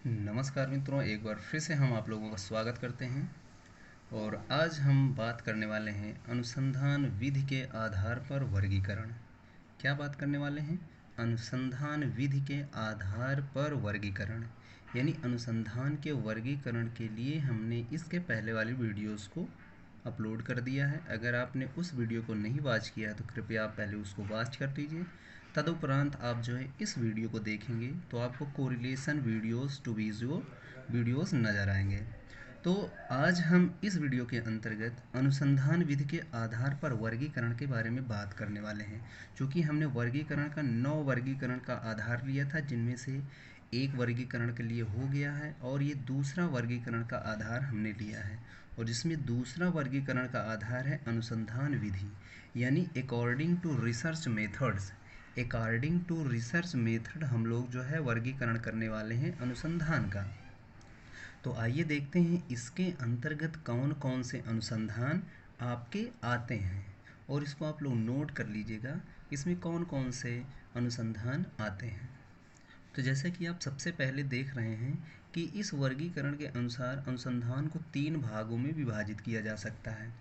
नमस्कार मित्रों, एक बार फिर से हम आप लोगों का स्वागत करते हैं। और आज हम बात करने वाले हैं अनुसंधान विधि के आधार पर वर्गीकरण। क्या बात करने वाले हैं? अनुसंधान विधि के आधार पर वर्गीकरण, यानी अनुसंधान के वर्गीकरण के लिए हमने इसके पहले वाली वीडियोस को अपलोड कर दिया है। अगर आपने उस वीडियो को नहीं वॉच किया है तो कृपया आप पहले उसको वॉच कर लीजिए। तदुपरांत आप जो है इस वीडियो को देखेंगे तो आपको correlation videos to visual videos नज़र आएंगे। तो आज हम इस वीडियो के अंतर्गत अनुसंधान विधि के आधार पर वर्गीकरण के बारे में बात करने वाले हैं। चूँकि हमने वर्गीकरण का 9 वर्गीकरण का आधार लिया था, जिनमें से एक वर्गीकरण के लिए हो गया है और ये दूसरा वर्गीकरण का आधार हमने लिया है। और जिसमें दूसरा वर्गीकरण का आधार है अनुसंधान विधि, यानी according to research methods. According to research method हम लोग जो है वर्गीकरण करने वाले हैं अनुसंधान का। तो आइए देखते हैं इसके अंतर्गत कौन कौन से अनुसंधान आपके आते हैं, और इसको आप लोग नोट कर लीजिएगा इसमें कौन कौन से अनुसंधान आते हैं। तो जैसे कि आप सबसे पहले देख रहे हैं कि इस वर्गीकरण के अनुसार अनुसंधान को 3 भागों में विभाजित किया जा सकता है।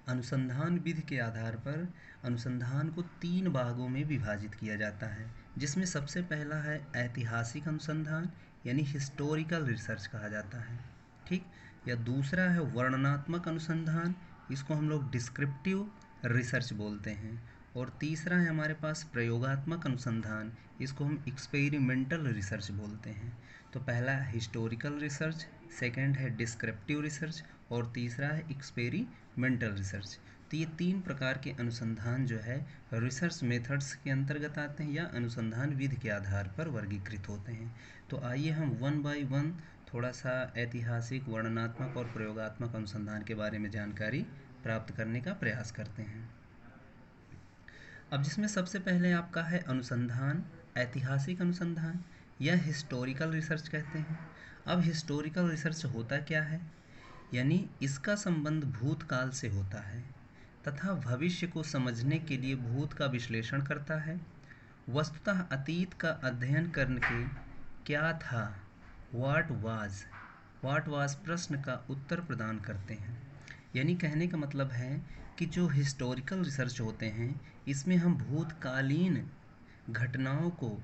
अनुसंधान विधि के आधार पर अनुसंधान को 3 भागों में विभाजित किया जाता है, जिसमें सबसे पहला है ऐतिहासिक अनुसंधान, यानी हिस्टोरिकल रिसर्च कहा जाता है। ठीक। या दूसरा है वर्णनात्मक अनुसंधान, इसको हम लोग डिस्क्रिप्टिव रिसर्च बोलते हैं। और तीसरा है हमारे पास प्रयोगात्मक अनुसंधान, इसको हम एक्सपेरिमेंटल रिसर्च बोलते हैं। तो पहला है हिस्टोरिकल रिसर्च, सेकंड है डिस्क्रिप्टिव रिसर्च और तीसरा है एक्सपेरिमेंटल रिसर्च। तो ये 3 प्रकार के अनुसंधान जो है रिसर्च मेथड्स के अंतर्गत आते हैं या अनुसंधान विधि के आधार पर वर्गीकृत होते हैं। तो आइए हम वन बाय वन थोड़ा सा ऐतिहासिक, वर्णनात्मक और प्रयोगात्मक अनुसंधान के बारे में जानकारी प्राप्त करने का प्रयास करते हैं। अब जिसमें सबसे पहले आपका है अनुसंधान ऐतिहासिक अनुसंधान या हिस्टोरिकल रिसर्च कहते हैं। अब हिस्टोरिकल रिसर्च होता क्या है, यानी इसका संबंध भूतकाल से होता है तथा भविष्य को समझने के लिए भूत का विश्लेषण करता है। वस्तुतः अतीत का अध्ययन करके क्या था, वाट वाज प्रश्न का उत्तर प्रदान करते हैं। यानी कहने का मतलब है कि जो हिस्टोरिकल रिसर्च होते हैं इसमें हम भूतकालीन घटनाओं को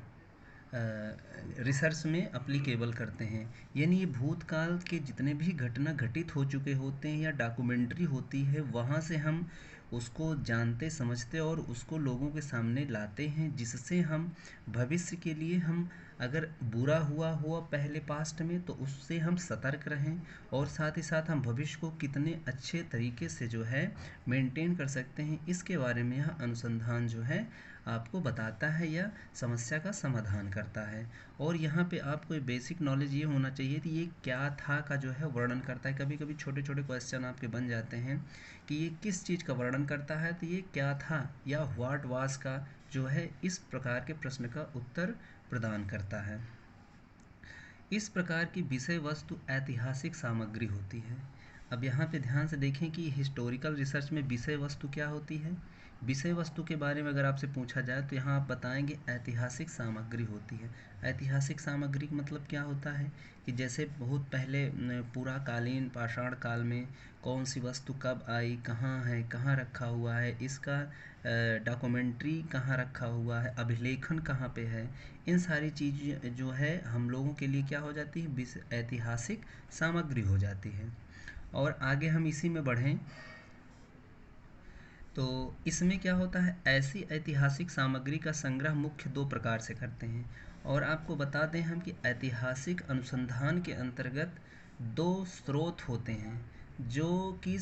रिसर्च में अप्लीकेबल करते हैं। यानी ये भूतकाल के जितने भी घटना घटित हो चुके होते हैं या डॉक्यूमेंट्री होती है, वहाँ से हम उसको जानते समझते और उसको लोगों के सामने लाते हैं, जिससे हम भविष्य के लिए हम अगर बुरा हुआ पहले पास्ट में तो उससे हम सतर्क रहें, और साथ ही साथ हम भविष्य को कितने अच्छे तरीके से जो है मेंटेन कर सकते हैं, इसके बारे में यह अनुसंधान जो है आपको बताता है या समस्या का समाधान करता है। और यहाँ पे आपको एक बेसिक नॉलेज ये होना चाहिए कि ये क्या था का जो है वर्णन करता है। कभी कभी छोटे छोटे क्वेश्चन आपके बन जाते हैं कि ये किस चीज़ का वर्णन करता है, तो ये क्या था या व्हाट वाज का जो है इस प्रकार के प्रश्न का उत्तर प्रदान करता है। इस प्रकार की विषय वस्तु ऐतिहासिक सामग्री होती है। अब यहाँ पे ध्यान से देखें कि हिस्टोरिकल रिसर्च में विषय वस्तु क्या होती है। विषय वस्तु के बारे में अगर आपसे पूछा जाए तो यहाँ आप बताएंगे ऐतिहासिक सामग्री होती है। ऐतिहासिक सामग्री का मतलब क्या होता है कि जैसे बहुत पहले पुराकालीन पाषाण काल में कौन सी वस्तु कब आई, कहाँ है, कहाँ रखा हुआ है, इसका डॉक्यूमेंट्री कहाँ रखा हुआ है, अभिलेखन कहाँ पे है, इन सारी चीज़ें जो है हम लोगों के लिए क्या हो जाती है, ऐतिहासिक सामग्री हो जाती है। और आगे हम इसी में बढ़ें तो इसमें क्या होता है, ऐसी ऐतिहासिक सामग्री का संग्रह मुख्य 2 प्रकार से करते हैं। और आपको बता दें हम कि ऐतिहासिक अनुसंधान के अंतर्गत 2 स्रोत होते हैं जो कि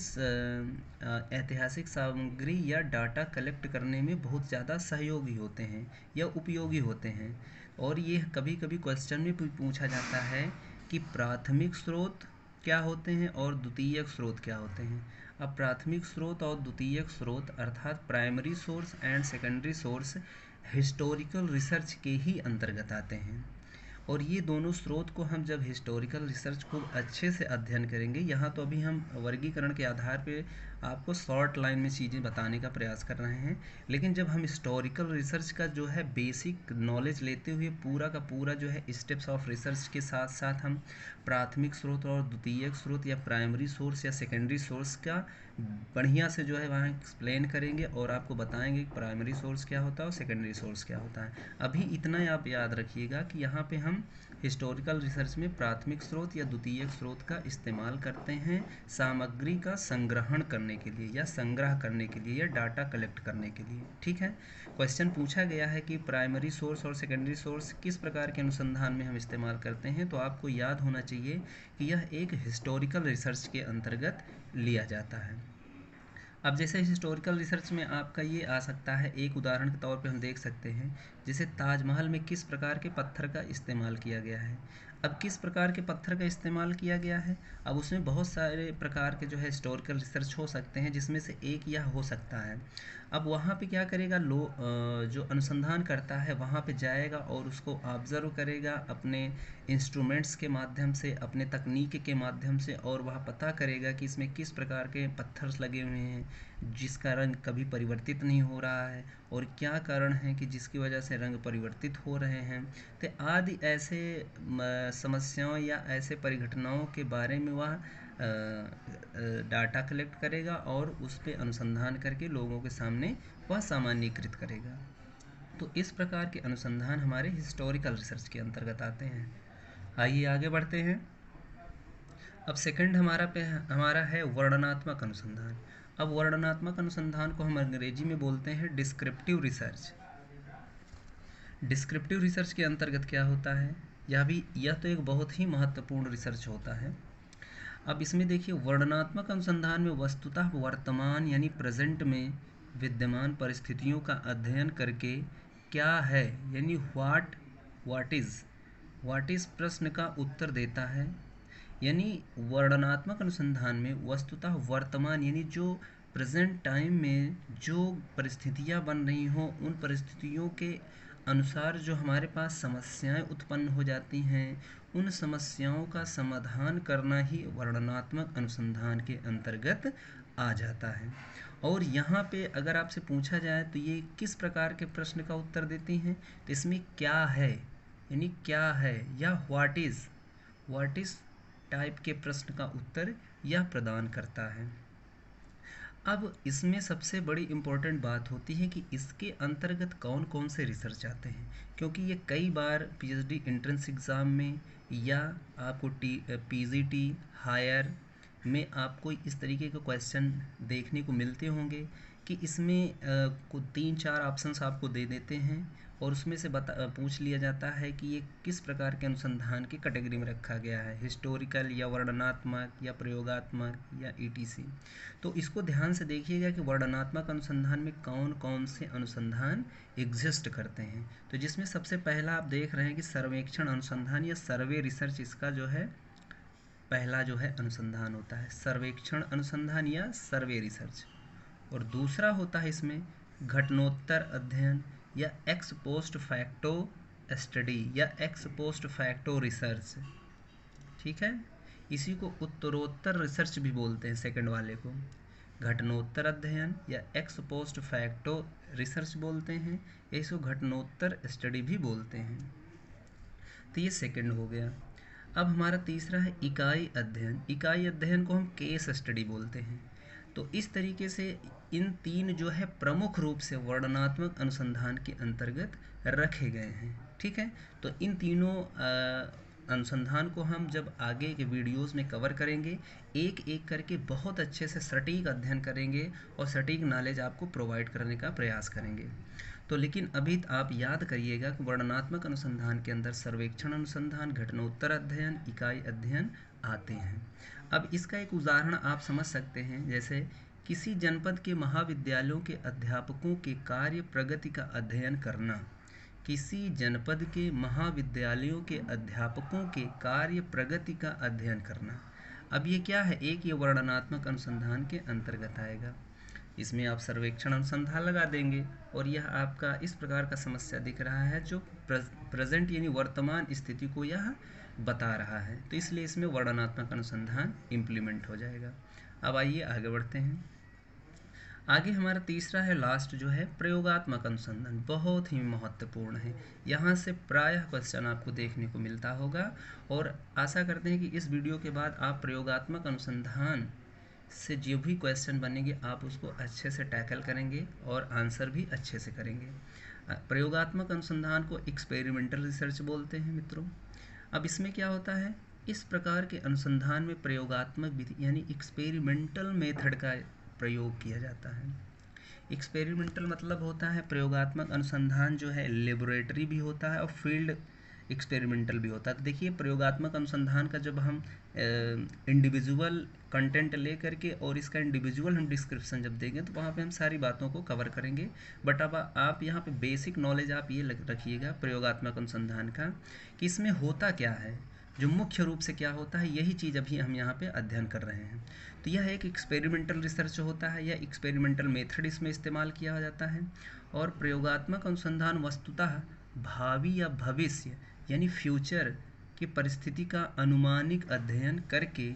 ऐतिहासिक सामग्री या डाटा कलेक्ट करने में बहुत ज़्यादा सहयोगी होते हैं या उपयोगी होते हैं। और ये कभी कभी क्वेश्चन में भी पूछा जाता है कि प्राथमिक स्रोत क्या होते हैं और द्वितीयक स्रोत क्या होते हैं। अब प्राथमिक स्रोत और द्वितीयक स्रोत अर्थात primary source and secondary source historical research के ही अंतर्गत आते हैं। और ये दोनों स्रोत को हम जब हिस्टोरिकल रिसर्च को अच्छे से अध्ययन करेंगे, यहाँ तो अभी हम वर्गीकरण के आधार पे आपको शॉर्ट लाइन में चीज़ें बताने का प्रयास कर रहे हैं। लेकिन जब हम हिस्टोरिकल रिसर्च का जो है बेसिक नॉलेज लेते हुए पूरा का पूरा जो है स्टेप्स ऑफ रिसर्च के साथ साथ हम प्राथमिक स्रोत और द्वितीयक स्रोत या प्राइमरी सोर्स या सेकेंडरी सोर्स का बढ़िया से जो है वहाँ एक्सप्लेन करेंगे और आपको बताएंगे कि प्राइमरी सोर्स क्या होता है और सेकेंडरी सोर्स क्या होता है। अभी इतना ही आप याद रखिएगा कि यहाँ पे हम हिस्टोरिकल रिसर्च में प्राथमिक स्रोत या द्वितीयक स्रोत का इस्तेमाल करते हैं सामग्री का संग्रहण करने के लिए या संग्रह करने के लिए या डाटा कलेक्ट करने के लिए। ठीक है, क्वेश्चन पूछा गया है कि प्राइमरी सोर्स और सेकेंडरी सोर्स किस प्रकार के अनुसंधान में हम इस्तेमाल करते हैं, तो आपको याद होना चाहिए कि यह एक हिस्टोरिकल रिसर्च के अंतर्गत लिया जाता है। अब जैसे हिस्टोरिकल रिसर्च में आपका ये आ सकता है, एक उदाहरण के तौर पे हम देख सकते हैं जैसे ताजमहल में किस प्रकार के पत्थर का इस्तेमाल किया गया है। अब किस प्रकार के पत्थर का इस्तेमाल किया गया है, अब उसमें बहुत सारे प्रकार के जो है हिस्टोरिकल रिसर्च हो सकते हैं, जिसमें से एक यह हो सकता है। अब वहाँ पे क्या करेगा, जो अनुसंधान करता है वहाँ पे जाएगा और उसको ऑब्ज़र्व करेगा अपने इंस्ट्रूमेंट्स के माध्यम से, अपने तकनीक के माध्यम से, और वह पता करेगा कि इसमें किस प्रकार के पत्थर लगे हुए हैं जिसका रंग कभी परिवर्तित नहीं हो रहा है और क्या कारण है कि जिसकी वजह से रंग परिवर्तित हो रहे हैं। तो आदि ऐसे समस्याओं या ऐसे परिघटनाओं के बारे में वह डाटा कलेक्ट करेगा और उस पर अनुसंधान करके लोगों के सामने वह सामान्यीकृत करेगा। तो इस प्रकार के अनुसंधान हमारे हिस्टोरिकल रिसर्च के अंतर्गत आते हैं। आइए आगे बढ़ते हैं। अब सेकंड हमारा है वर्णनात्मक अनुसंधान। अब वर्णनात्मक अनुसंधान को हम अंग्रेजी में बोलते हैं डिस्क्रिप्टिव रिसर्च। डिस्क्रिप्टिव रिसर्च के अंतर्गत क्या होता है, यह तो एक बहुत ही महत्वपूर्ण रिसर्च होता है। अब इसमें देखिए, वर्णनात्मक अनुसंधान में वस्तुतः वर्तमान यानी प्रेजेंट में विद्यमान परिस्थितियों का अध्ययन करके क्या है यानी व्हाट इज़ प्रश्न का उत्तर देता है। यानी वर्णनात्मक अनुसंधान में वस्तुतः वर्तमान यानी जो प्रेजेंट टाइम में जो परिस्थितियां बन रही हों, उन परिस्थितियों के अनुसार जो हमारे पास समस्याएं उत्पन्न हो जाती हैं, उन समस्याओं का समाधान करना ही वर्णनात्मक अनुसंधान के अंतर्गत आ जाता है। और यहाँ पे अगर आपसे पूछा जाए तो ये किस प्रकार के प्रश्न का उत्तर देती हैं, तो इसमें क्या है यानी क्या है या व्हाट इज़ टाइप के प्रश्न का उत्तर यह प्रदान करता है। अब इसमें सबसे बड़ी इम्पोर्टेंट बात होती है कि इसके अंतर्गत कौन कौन से रिसर्च आते हैं, क्योंकि ये कई बार पीएचडी एंट्रेंस एग्ज़ाम में या आपको पीजीटी हायर में आपको इस तरीके के क्वेश्चन देखने को मिलते होंगे कि इसमें को 3-4 ऑप्शंस आपको दे देते हैं और उसमें से पूछ लिया जाता है कि ये किस प्रकार के अनुसंधान की कैटेगरी में रखा गया है, हिस्टोरिकल या वर्णनात्मक या प्रयोगात्मक या ईटीसी। तो इसको ध्यान से देखिएगा कि वर्णनात्मक अनुसंधान में कौन कौन से अनुसंधान एग्जिस्ट करते हैं। तो जिसमें सबसे पहला आप देख रहे हैं कि सर्वेक्षण अनुसंधान या सर्वे रिसर्च, इसका जो है पहला जो है अनुसंधान होता है सर्वेक्षण अनुसंधान या सर्वे रिसर्च। और दूसरा होता है इसमें घटनोत्तर अध्ययन या एक्स पोस्ट फैक्टो स्टडी या एक्स पोस्ट फैक्टो रिसर्च। ठीक है, इसी को उत्तरोत्तर रिसर्च भी बोलते हैं, सेकंड वाले को घटनोत्तर अध्ययन या एक्स पोस्ट फैक्टो रिसर्च बोलते हैं, इसको घटनोत्तर स्टडी भी बोलते हैं। तो ये सेकंड हो गया। अब हमारा तीसरा है इकाई अध्ययन। इकाई अध्ययन को हम केस स्टडी बोलते हैं। तो इस तरीके से इन तीन जो है प्रमुख रूप से वर्णनात्मक अनुसंधान के अंतर्गत रखे गए हैं। ठीक है, तो इन तीनों अनुसंधान को हम जब आगे के वीडियोस में कवर करेंगे, एक एक करके बहुत अच्छे से सटीक अध्ययन करेंगे और सटीक नॉलेज आपको प्रोवाइड करने का प्रयास करेंगे। तो लेकिन अभी आप याद करिएगा कि वर्णनात्मक अनुसंधान के अंदर सर्वेक्षण अनुसंधान, घटनोत्तर अध्ययन, इकाई अध्ययन आते हैं। अब इसका एक उदाहरण आप समझ सकते हैं, जैसे किसी जनपद के महाविद्यालयों के अध्यापकों के कार्य प्रगति का अध्ययन करना। किसी जनपद के महाविद्यालयों के अध्यापकों के कार्य प्रगति का अध्ययन करना। अब ये क्या है, एक ये वर्णनात्मक अनुसंधान के अंतर्गत आएगा। इसमें आप सर्वेक्षण अनुसंधान लगा देंगे और यह आपका इस प्रकार का समस्या दिख रहा है जो प्रेजेंट यानी वर्तमान स्थिति को यह बता रहा है, तो इसलिए इसमें वर्णनात्मक अनुसंधान इम्प्लीमेंट हो जाएगा। अब आइए आगे बढ़ते हैं। आगे हमारा तीसरा है, लास्ट जो है, प्रयोगात्मक अनुसंधान। बहुत ही महत्वपूर्ण है, यहाँ से प्रायः क्वेश्चन आपको देखने को मिलता होगा और आशा करते हैं कि इस वीडियो के बाद आप प्रयोगात्मक अनुसंधान से जो भी क्वेश्चन बनेंगे आप उसको अच्छे से टैकल करेंगे और आंसर भी अच्छे से करेंगे। प्रयोगात्मक अनुसंधान को एक्सपेरिमेंटल रिसर्च बोलते हैं मित्रों। अब इसमें क्या होता है, इस प्रकार के अनुसंधान में प्रयोगात्मक विधि यानी एक्सपेरिमेंटल मेथड का प्रयोग किया जाता है। एक्सपेरिमेंटल मतलब होता है प्रयोगात्मक अनुसंधान जो है लेबोरेटरी भी होता है और फील्ड एक्सपेरिमेंटल भी होता है। तो देखिए, प्रयोगात्मक अनुसंधान का जब हम इंडिविजुअल कंटेंट ले करके और इसका इंडिविजुअल हम डिस्क्रिप्शन जब देंगे तो वहाँ पे हम सारी बातों को कवर करेंगे। बट अब आप यहाँ पे बेसिक नॉलेज आप ये रखिएगा प्रयोगात्मक अनुसंधान का कि इसमें होता क्या है, जो मुख्य रूप से क्या होता है, यही चीज़ अभी हम यहाँ पे अध्ययन कर रहे हैं। तो यह एक एक्सपेरिमेंटल रिसर्च होता है या एक्सपेरिमेंटल मेथड इसमें इस्तेमाल किया जाता है। और प्रयोगात्मक अनुसंधान वस्तुतः भावी या भविष्य यानी फ्यूचर की परिस्थिति का अनुमानिक अध्ययन करके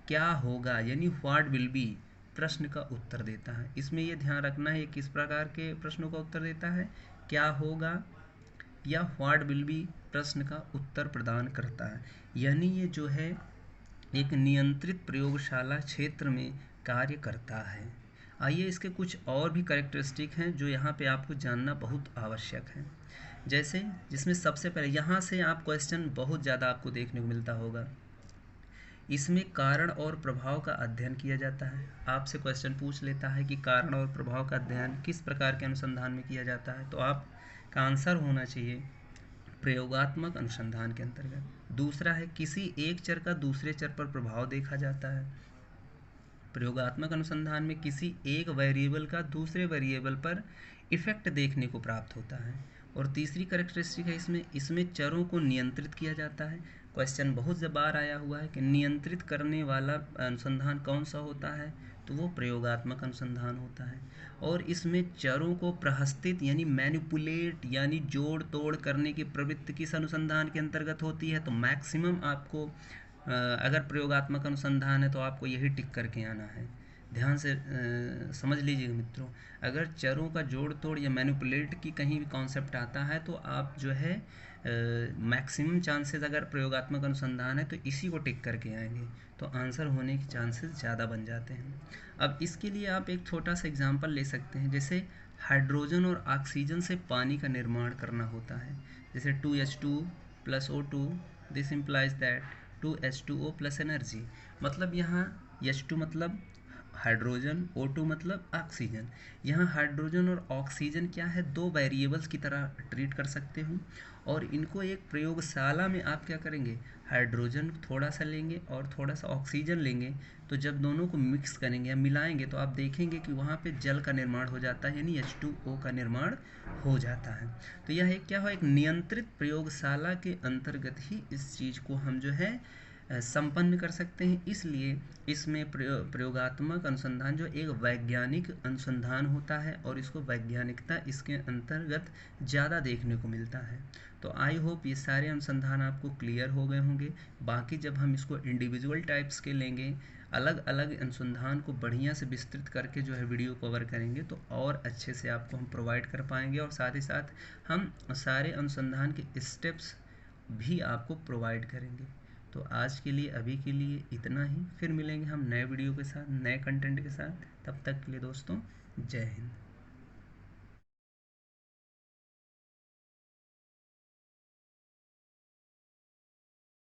क्या होगा यानी व्हाट विल बी प्रश्न का उत्तर देता है। इसमें यह ध्यान रखना है किस प्रकार के प्रश्नों का उत्तर देता है, क्या होगा या व्हाट विल बी प्रश्न का उत्तर प्रदान करता है। यानी ये जो है एक नियंत्रित प्रयोगशाला क्षेत्र में कार्य करता है। आइए इसके कुछ और भी कैरेक्टरिस्टिक हैं जो यहाँ पे आपको जानना बहुत आवश्यक है। जैसे जिसमें सबसे पहले यहाँ से आप क्वेश्चन बहुत ज़्यादा आपको देखने को मिलता होगा, इसमें कारण और प्रभाव का अध्ययन किया जाता है। आपसे क्वेश्चन पूछ लेता है कि कारण और प्रभाव का अध्ययन किस प्रकार के अनुसंधान में किया जाता है, तो आपका आंसर होना चाहिए प्रयोगात्मक अनुसंधान के अंतर्गत। दूसरा है, किसी एक चर का दूसरे चर पर प्रभाव देखा जाता है। प्रयोगात्मक अनुसंधान में किसी एक वेरिएबल का दूसरे वेरिएबल पर इफेक्ट देखने को प्राप्त होता है। और तीसरी कैरेक्टरिस्टिक है इसमें चरों को नियंत्रित किया जाता है। क्वेश्चन बहुत बार आया हुआ है कि नियंत्रित करने वाला अनुसंधान कौन सा होता है, तो वो प्रयोगात्मक अनुसंधान होता है। और इसमें चरों को प्रहस्तित यानी मैनिपुलेट यानी जोड़ तोड़ करने की प्रवृत्ति किस अनुसंधान के अंतर्गत होती है, तो मैक्सिमम आपको अगर प्रयोगात्मक अनुसंधान है तो आपको यही टिक करके आना है। ध्यान से समझ लीजिएगा मित्रों, अगर चरों का जोड़ तोड़ या मैनिपुलेट की कहीं भी कॉन्सेप्ट आता है तो आप जो है मैक्सिमम चांसेस अगर प्रयोगात्मक अनुसंधान है तो इसी को टिक करके आएंगे, तो आंसर होने के चांसेस ज़्यादा बन जाते हैं। अब इसके लिए आप एक छोटा सा एग्जांपल ले सकते हैं, जैसे हाइड्रोजन और ऑक्सीजन से पानी का निर्माण करना होता है। जैसे 2H2 + O2, this implies that 2H2O + energy. मतलब यहाँ H2 मतलब हाइड्रोजन, O2 मतलब ऑक्सीजन। यहाँ हाइड्रोजन और ऑक्सीजन क्या है, दो वेरिएबल्स की तरह ट्रीट कर सकते हो। और इनको एक प्रयोगशाला में आप क्या करेंगे, हाइड्रोजन थोड़ा सा लेंगे और थोड़ा सा ऑक्सीजन लेंगे, तो जब दोनों को मिक्स करेंगे या मिलाएंगे तो आप देखेंगे कि वहाँ पे जल का निर्माण हो जाता है यानी H2O का निर्माण हो जाता है। तो यह एक क्या हो, एक नियंत्रित प्रयोगशाला के अंतर्गत ही इस चीज़ को हम जो है संपन्न कर सकते हैं। इसलिए इसमें प्रयोगात्मक अनुसंधान जो एक वैज्ञानिक अनुसंधान होता है और इसको वैज्ञानिकता इसके अंतर्गत ज़्यादा देखने को मिलता है। तो आई होप ये सारे अनुसंधान आपको क्लियर हो गए होंगे। बाकी जब हम इसको इंडिविजुअल टाइप्स के लेंगे, अलग अलग अनुसंधान को बढ़िया से विस्तृत करके जो है वीडियो कवर करेंगे तो और अच्छे से आपको हम प्रोवाइड कर पाएंगे और साथ ही साथ हम सारे अनुसंधान के स्टेप्स भी आपको प्रोवाइड करेंगे। तो आज के लिए अभी के लिए इतना ही, फिर मिलेंगे हम नए वीडियो के साथ, नए कंटेंट के साथ। तब तक के लिए दोस्तों, जय हिंद।